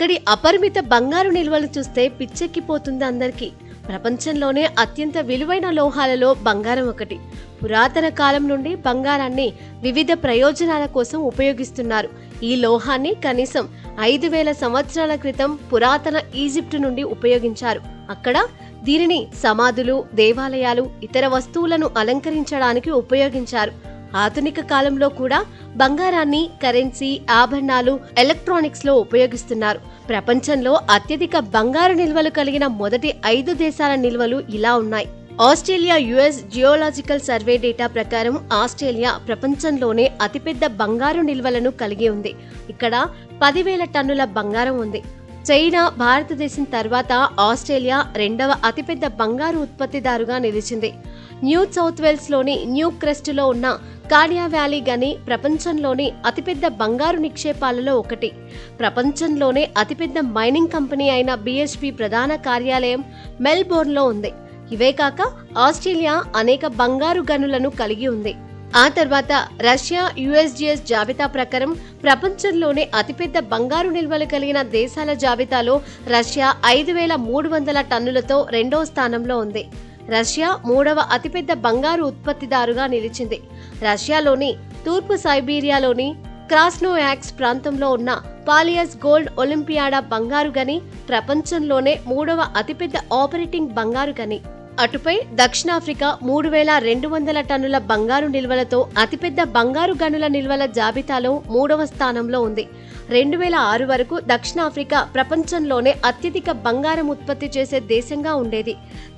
ఇక్కడి అపరిమిత బంగారు నిల్వలు చూస్తే పిచ్చెక్కిపోతుంది అందరికీ. ప్రపంచంలోనే అత్యంత విలువైన లోహాలలో బంగారం ఒకటి. పురాతన కాలం నుండి బంగారాన్ని వివిధ ప్రయోజనాల కోసం ఉపయోగిస్తున్నారు. ఈ లోహాన్ని కనీసం 5000 సంవత్సరాల క్రితం పురాతన ఈజిప్టు నుండి ఉపయోగించారు. అక్కడ దీనిని సమాధులు, దేవాలయాలు, ఇతర వస్తువులను అలంకరించడానికి ఉపయోగించారు. ఆధునిక కాలంలో కూడా బంగారాన్ని కరెన్సీ, ఆభరణాలు, ఎలక్ట్రానిక్స్ లో ఉపయోగిస్తున్నారు. ప్రపంచంలో అత్యధిక బంగారు నిల్వలు కలిగిన మొదటి 5 దేశాల నిల్వలు ఇలా ఉన్నాయి. Australia US geological survey data ప్రకారం ఆస్ట్రేలియా ప్రపంచంలోనే అతిపెద్ద బంగారు నిల్వలను కలిగి ఉంది. ఇక్కడ 10,000 టన్నుల బంగారం ఉంది. చైనా భారతదేశం తర్వాత ఆస్ట్రేలియా 2వ అతిపెద్ద బంగారు ఉత్పత్తిదారుగా నిలిచింది. న్యూ సౌత్ వేల్స్ లోని న్యూ క్రెస్ట్ లో ఉన్న కాడియా వ్యాలీ గని ప్రపంచంలోని అతిపెద్ద బంగారు నిక్షేపాలలో ఒకటి. ప్రపంచంలోనే అతిపెద్ద మైనింగ్ కంపెనీ అయిన BHP ప్రధాన కార్యాలయం మెల్బోర్న్ లో ఉంది. ఇవే కాక ఆస్ట్రేలియా అనేక బంగారు గనులను కలిగి ఉంది. ఆ తర్వాత రష్యా USGS జాబితా ప్రకారం ప్రపంచంలోనే అతిపెద్ద బంగారు నిల్వలు కలిగిన దేశాల జాబితాలో రష్యా 5300 టన్నులతో 2వ స్థానంలో ఉంది. రష్యా 3వ అతిపెద్ద బంగారు ఉత్పత్తిదారుగా నిలిచింది. రష్యాలోని తూర్పు సైబీరియాలోని క్రాస్నోయాక్స్ ప్రాంతంలో ఉన్న పాలియస్ గోల్డ్ ఒలింపియాడా బంగారు గని ప్రపంచంలోనే 3వ అతిపెద్ద ఆపరేటింగ్ బంగారు గని. అటుపై దక్షిణాఫ్రికా 3200 టన్నుల బంగారు నిల్వలతో అతిపెద్ద బంగారు గనుల నిల్వల జాబితాలో 3వ స్థానంలో ఉంది. 2006 వరకు దక్షిణాఫ్రికా ప్రపంచంలోనే అత్యధిక బంగారం ఉత్పత్తి చేసే దేశంగా ఉండేది.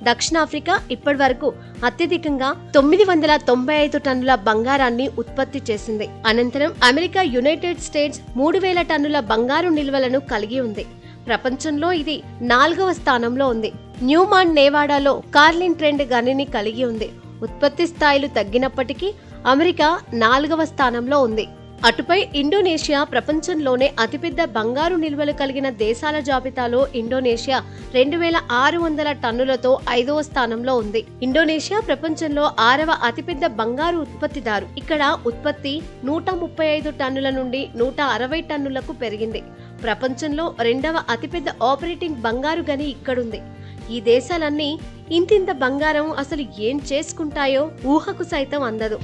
దక్షిణాఫ్రికా ఇప్పటి వరకు అత్యధికంగా 995 టన్నుల బంగారాన్ని ఉత్పత్తి చేసింది. అనంతరం అమెరికా యునైటెడ్ స్టేట్స్ 3000 టన్నుల బంగారు నిల్వలను కలిగి ఉంది. ప్రపంచంలో ఇది 4వ స్థానంలో ఉంది. న్యూమాన్ నేవాడాలో కార్లిన్ ట్రెండ్ గనిని కలిగి ఉంది. ఉత్పత్తి స్థాయిలు తగ్గినప్పటికీ అమెరికా 4వ స్థానంలో ఉంది. అటుపై ఇండోనేషియా ప్రపంచంలోనే అతిపెద్ద బంగారు నిల్వలు కలిగిన దేశాల జాబితాలో ఇండోనేషియా 2600 టన్నులతో 5వ స్థానంలో ఉంది. ఇండోనేషియా ప్రపంచంలో 6వ అతిపెద్ద బంగారు ఉత్పత్తిదారు. ఇక్కడ ఉత్పత్తి 135 టన్నుల నుండి 160 టన్నులకు పెరిగింది. ప్రపంచంలో 2వ అతిపెద్ద ఆపరేటింగ్ బంగారు గని ఇక్కడుంది. ఈ దేశాలన్నీ ఇంతింత బంగారం అసలు ఏం చేసుకుంటాయో ఊహకు సైతం అందదు.